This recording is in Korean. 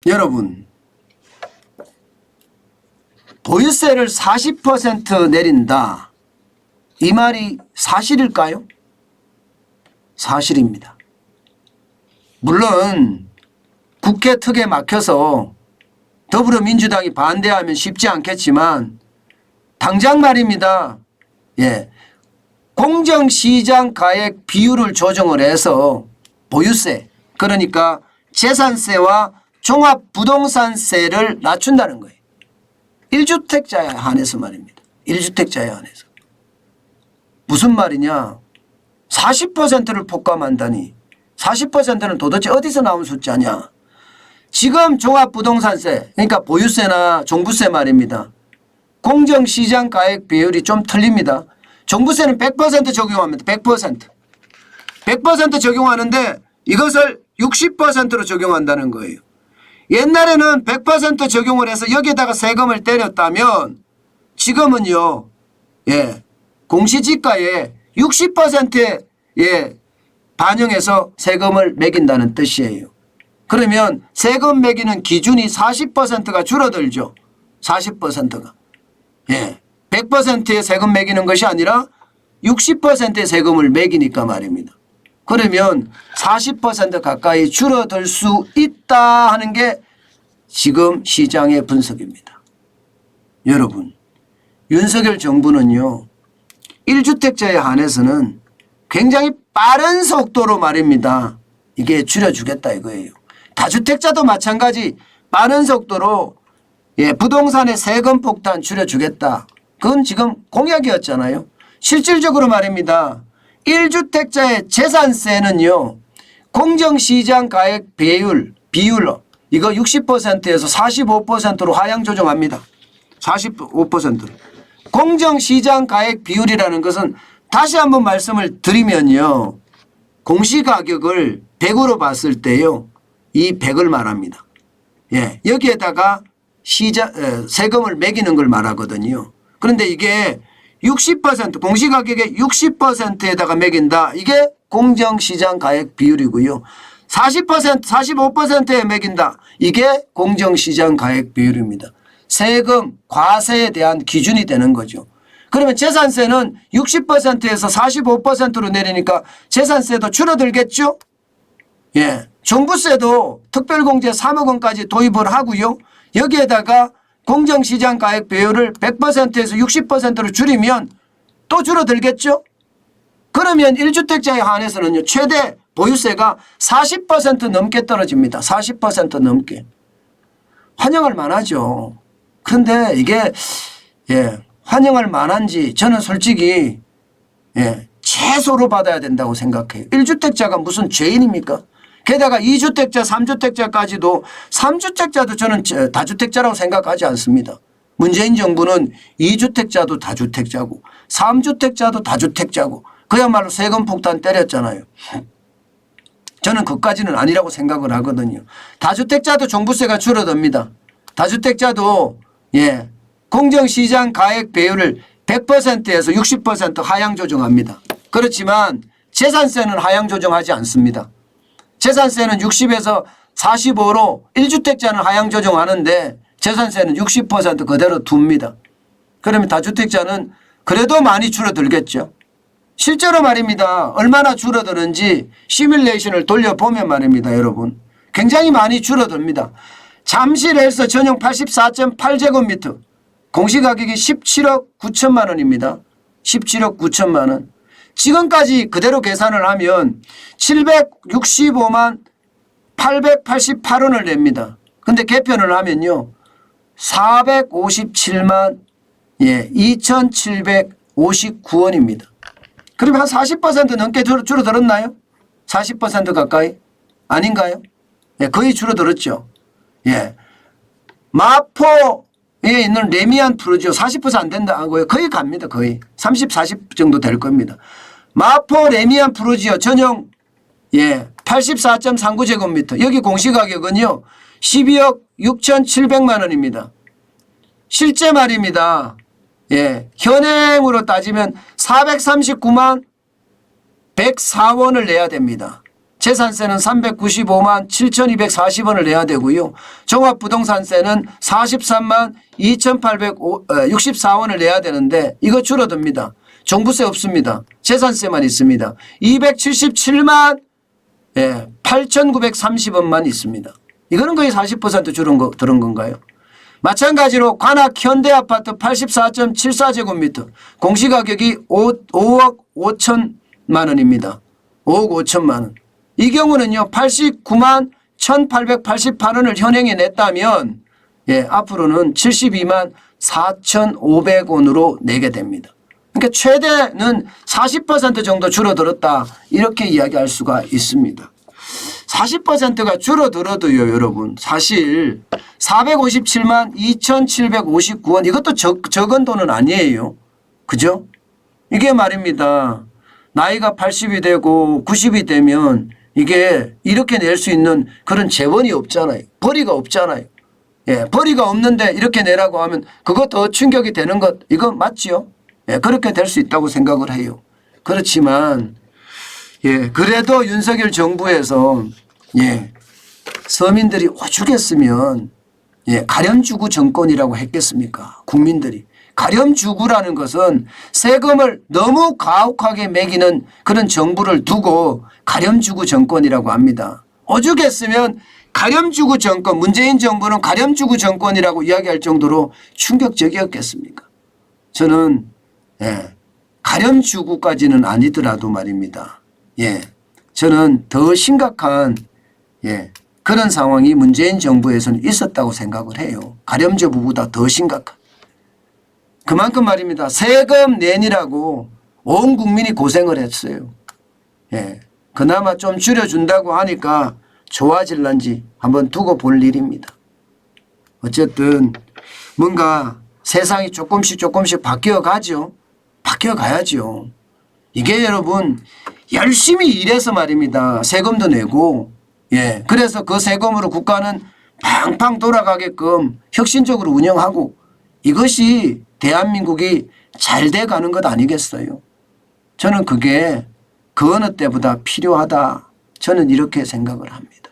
여러분, 보유세를 40% 내린다. 이 말이 사실일까요? 사실입니다. 물론 국회 턱에 막혀서 더불어민주당이 반대하면 쉽지 않겠지만 당장 말입니다. 예, 공정시장 가액 비율을 조정을 해서 보유세, 그러니까 재산세와 종합부동산세를 낮춘다는 거예요. 1주택자에 한해서 말입니다. 1주택자에 한해서. 무슨 말이냐. 40%를 폭감한다니. 40%는 도대체 어디서 나온 숫자냐. 지금 종합부동산세, 그러니까 보유세나 종부세 말입니다. 공정시장 가액 비율이 좀 틀립니다. 종부세는 100% 적용합니다. 100%. 100% 적용하는데 이것을 60%로 적용한다는 거예요. 옛날에는 100% 적용을 해서 여기에다가 세금을 때렸다면 지금은요, 예, 공시지가에 60%에 예, 반영해서 세금을 매긴다는 뜻이에요. 그러면 세금 매기는 기준이 40%가 줄어들죠. 40%가. 예, 100%의 세금 매기는 것이 아니라 60%의 세금을 매기니까 말입니다. 그러면 40% 가까이 줄어들 수 있다 하는 게 지금 시장의 분석입니다. 여러분, 윤석열 정부는요, 1주택자에 한해서는 굉장히 빠른 속도로 말입니다. 이게 줄여주겠다 이거예요. 다주택자도 마찬가지 빠른 속도로 예, 부동산의 세금 폭탄 줄여주겠다. 그건 지금 공약이었잖아요. 실질적으로 말입니다. 1주택자의 재산세는요, 공정시장 가액 비율로 이거 60%에서 45%로 하향 조정합니다. 45%로. 공정시장 가액 비율이라는 것은 다시 한번 말씀을 드리면요, 공시가격을 100으로 봤을 때요, 이 100을 말합니다. 예, 여기에다가 세금을 매기는 걸 말하거든요. 그런데 이게 60% 공시가격의 60%에다가 매긴다. 이게 공정시장 가액 비율이고요. 40% 45%에 매긴다. 이게 공정시장 가액 비율입니다. 세금 과세에 대한 기준이 되는 거죠. 그러면 재산세는 60%에서 45%로 내리니까 재산세도 줄어들겠죠. 예, 종부세도 특별공제 3억 원까지 도입을 하고요. 여기에다가 공정시장 가액 비율을 100%에서 60%로 줄이면 또 줄어들겠죠. 그러면 1주택자에 한해서는요, 최대 보유세가 40% 넘게 떨어집니다. 40% 넘게. 환영할 만하죠. 그런데 이게 예, 환영할 만한지 저는 솔직히 예, 최소로 받아야 된다고 생각해요. 1주택자가 무슨 죄인입니까? 게다가 2주택자, 3주택자까지도 3주택자도 저는 다주택자라고 생각하지 않습니다. 문재인 정부는 2주택자도 다주택자고 3주택자도 다주택자고 그야말로 세금 폭탄 때렸잖아요. 저는 그것까지는 아니라고 생각을 하거든요. 다주택자도 종부세가 줄어듭니다. 다주택자도 예, 공정시장 가액 배율을 100%에서 60% 하향 조정합니다. 그렇지만 재산세는 하향 조정하지 않습니다. 재산세는 60에서 45로 1주택자는 하향 조정하는데 재산세는 60% 그대로 둡니다. 그러면 다주택자는 그래도 많이 줄어들겠죠. 실제로 말입니다. 얼마나 줄어드는지 시뮬레이션을 돌려보면 말입니다. 여러분. 굉장히 많이 줄어듭니다. 잠실에서 전용 84.8제곱미터 공시가격이 17억 9천만 원입니다. 17억 9천만 원. 지금까지 그대로 계산을 하면 765만 888원을 냅니다. 근데 개편을 하면요, 457만 2,759원입니다. 그러면 한 40% 넘게 줄어들었나요? 40% 가까이? 아닌가요? 예, 거의 줄어들었죠. 예. 마포에 있는 레미안 프로지오 40% 안 된다고요. 거의 갑니다. 거의 30, 40 정도 될 겁니다. 마포 레미안 프로지오 전용 84.39제곱미터 여기 공시가격은요 12억 6,700만 원입니다. 실제 말입니다. 예, 현행으로 따지면 439만 104원을 내야 됩니다. 재산세는 395만 7,240원을 내야 되고요. 종합부동산세는 43만 2,864원을 내야 되는데 이거 줄어듭니다. 종부세 없습니다. 재산세만 있습니다. 277만 8,930원만 있습니다. 이거는 거의 40% 들은 건가요? 마찬가지로 관악 현대아파트 84.74제곱미터 공시가격이 5억 5천만 원입니다. 5억 5천만 원. 이 경우는요 89만 1,888원을 현행에 냈다면 앞으로는 72만 4,500원으로 내게 됩니다. 그러니까 최대는 40% 정도 줄어들었다 이렇게 이야기할 수가 있습니다. 40%가 줄어들어도요 여러분 사실 457만 2,759원 이것도 적은 돈은 아니에요. 그죠? 이게 말입니다. 나이가 80이 되고 90이 되면 이게 이렇게 낼 수 있는 그런 재원이 없잖아요. 벌이가 없잖아요. 벌이가 없는데 이렇게 내라고 하면 그거 더 충격이 되는 것 이거 맞지요? 그렇게 될 수 있다고 생각을 해요. 그렇지만 그래도 윤석열 정부에서 서민들이 오죽했으면 가렴주구 정권이라고 했겠습니까? 국민들이. 가렴주구라는 것은 세금을 너무 가혹하게 매기는 그런 정부를 두고 가렴주구 정권이라고 합니다. 오죽했으면 가렴주구 정권, 문재인 정부는 가렴주구 정권이라고 이야기할 정도로 충격적이었겠습니까? 저는 가렴주구까지는 아니더라도 말입니다. 저는 더 심각한 그런 상황이 문재인 정부에서는 있었다고 생각을 해요. 가렴주구보다 더 심각한. 그만큼 말입니다. 세금 내니라고 온 국민이 고생을 했어요. 그나마 좀 줄여준다고 하니까 좋아질런지 한번 두고 볼 일입니다. 어쨌든 뭔가 세상이 조금씩 바뀌어가죠. 바뀌어가야죠. 이게 여러분 열심히 일해서 말입니다. 세금도 내고 그래서 그 세금으로 국가는 팡팡 돌아가게끔 혁신적으로 운영하고 이것이 대한민국이 잘 돼가는 것 아니겠어요? 저는 그게 그 어느 때보다 필요하다. 저는 이렇게 생각을 합니다.